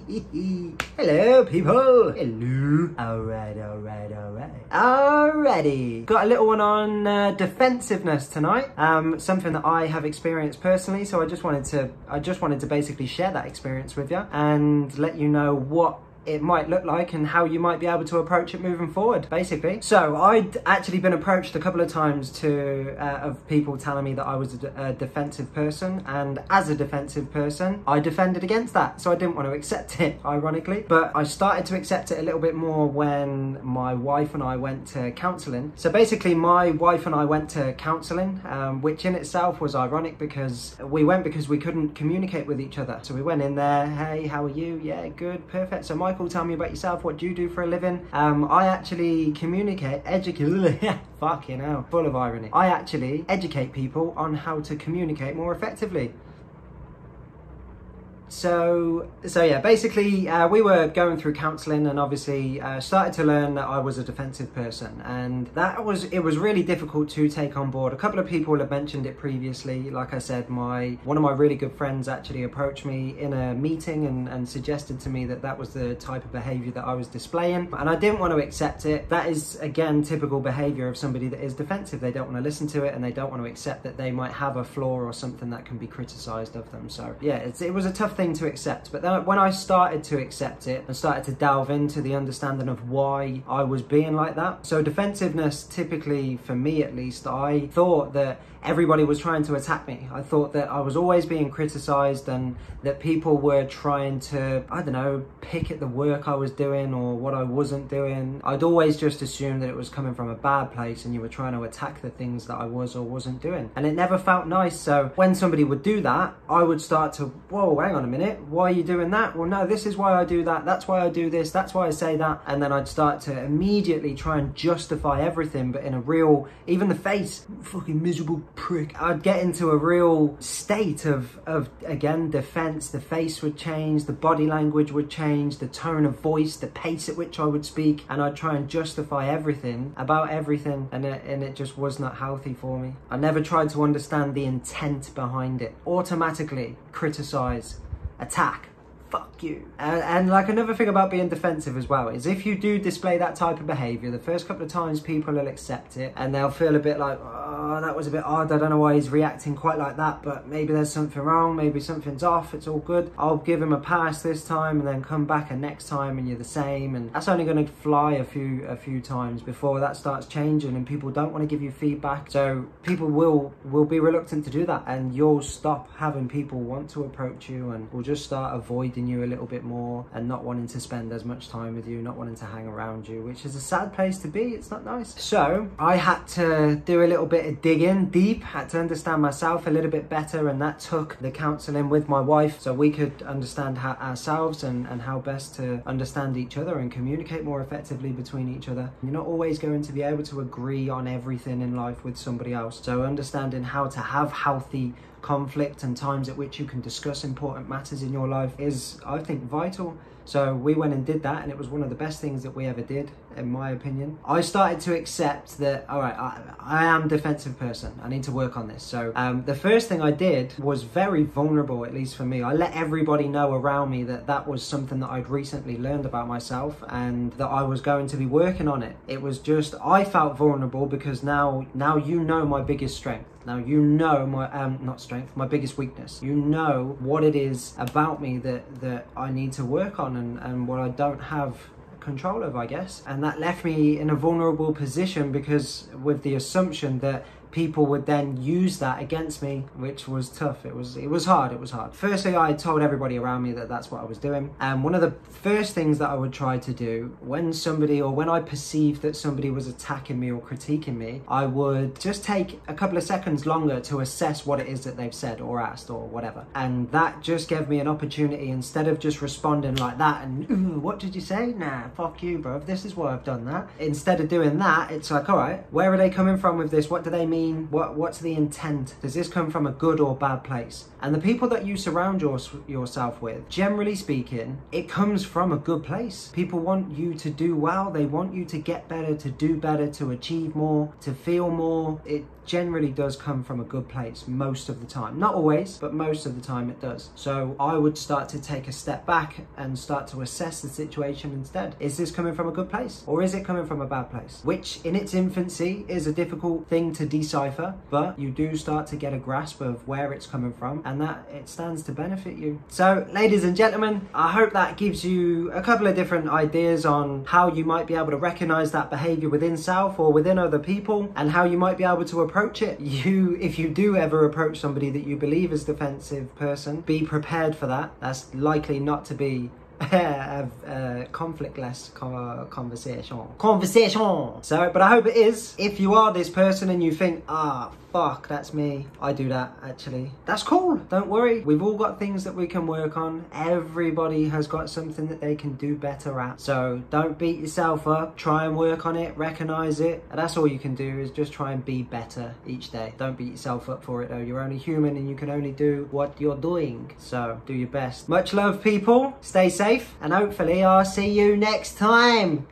Hello, people. Hello. Alrighty. Got a little one on defensiveness tonight. Something that I have experienced personally. So I just wanted to basically share that experience with you and let you know what it might look like and how you might be able to approach it moving forward, basically. So I'd actually been approached a couple of times of people telling me that I was a defensive person, and as a defensive person I defended against that, so I didn't want to accept it, ironically. But I started to accept it a little bit more when my wife and I went to counselling. So basically my wife and I went to counselling, which in itself was ironic because we couldn't communicate with each other. So we went in there, hey, how are you? Yeah, good, perfect. So Michael, tell me about yourself. What do you do for a living? I actually fucking hell, full of irony. I actually educate people on how to communicate more effectively. So yeah, basically we were going through counselling and obviously started to learn that I was a defensive person, and it was really difficult to take on board. A couple of people have mentioned it previously. Like I said, one of my really good friends actually approached me in a meeting and suggested to me that that was the type of behaviour that I was displaying, and I didn't want to accept it. That is, again, typical behaviour of somebody that is defensive. They don't want to listen to it and they don't want to accept that they might have a flaw or something that can be criticised of them. So yeah, it was a tough thing to accept. But then when I started to accept it and started to delve into the understanding of why I was being like that. So defensiveness, typically for me at least, I thought that everybody was trying to attack me. I thought that I was always being criticised and that people were trying to, I don't know, pick at the work I was doing or what I wasn't doing. I'd always just assumed that it was coming from a bad place and you were trying to attack the things that I was or wasn't doing. And it never felt nice. So when somebody would do that, I would start to, whoa, hang on a minute, why are you doing that? Well, no, this is why I do that. That's why I do this. That's why I say that. And then I'd start to immediately try and justify everything, but in a real, even the face, fucking miserable prick. I'd get into a real state of again, defense. The face would change, the body language would change, the tone of voice, the pace at which I would speak, and I'd try and justify everything about everything, and it just was not healthy for me. I never tried to understand the intent behind it. Automatically criticize, attack, fuck you. And like, another thing about being defensive as well is if you do display that type of behaviour, the first couple of times people will accept it and they'll feel a bit like, oh, that was a bit odd, I don't know why he's reacting quite like that, but maybe there's something wrong, maybe something's off, it's all good. I'll give him a pass this time and then come back and next time and you're the same, and that's only going to fly a few times before that starts changing and people don't want to give you feedback. So people will be reluctant to do that, and you'll stop having people want to approach you and will just start avoiding you a little bit more and not wanting to spend as much time with you, not wanting to hang around you, which is a sad place to be. It's not nice. So I had to do a little bit of digging deep, had to understand myself a little bit better, and that took the counselling with my wife so we could understand ourselves and how best to understand each other and communicate more effectively between each other. You're not always going to be able to agree on everything in life with somebody else, so understanding how to have healthy conflict and times at which you can discuss important matters in your life is, I think, vital. So we went and did that, and it was one of the best things that we ever did, in my opinion. I started to accept that, all right, I am a defensive person. I need to work on this. So the first thing I did was very vulnerable, at least for me. I let everybody know around me that that was something that I'd recently learned about myself and that I was going to be working on it. It was just, I felt vulnerable because now you know my biggest strength. Now you know my, not strength, my biggest weakness. You know what it is about me that I need to work on and what I don't have control of, I guess. And that left me in a vulnerable position because with the assumption that people would then use that against me, which was tough. It was hard. Firstly, I told everybody around me that that's what I was doing. And one of the first things that I would try to do when I perceived that somebody was attacking me or critiquing me, I would just take a couple of seconds longer to assess what it is that they've said or asked or whatever. And that just gave me an opportunity, instead of just responding like that and, ooh, what did you say? Nah, fuck you, bro. This is why I've done that. Instead of doing that, it's like, all right, where are they coming from with this? What do they mean mean? What's the intent? Does this come from a good or bad place? And the people that you surround yourself with, generally speaking, it comes from a good place. People want you to do well. They want you to get better, to do better, to achieve more, to feel more. It generally does come from a good place most of the time. Not always, but most of the time it does. So I would start to take a step back and start to assess the situation instead. Is this coming from a good place, or is it coming from a bad place? Which in its infancy is a difficult thing to decipher, but you do start to get a grasp of where it's coming from, and that it stands to benefit you. So ladies and gentlemen, I hope that gives you a couple of different ideas on how you might be able to recognize that behavior within self or within other people, and how you might be able to approach it. If you do ever approach somebody that you believe is a defensive person, be prepared for that. That's likely not to be a conflict-less conversation. So, but I hope it is. If you are this person and you think, fuck, that's me, I do that actually, that's cool, don't worry. We've all got things that we can work on. Everybody has got something that they can do better at. So don't beat yourself up, try and work on it, recognize it, and that's all you can do, is just try and be better each day. Don't beat yourself up for it though. You're only human and you can only do what you're doing. So do your best. Much love, people. Stay safe, and hopefully I'll see you next time.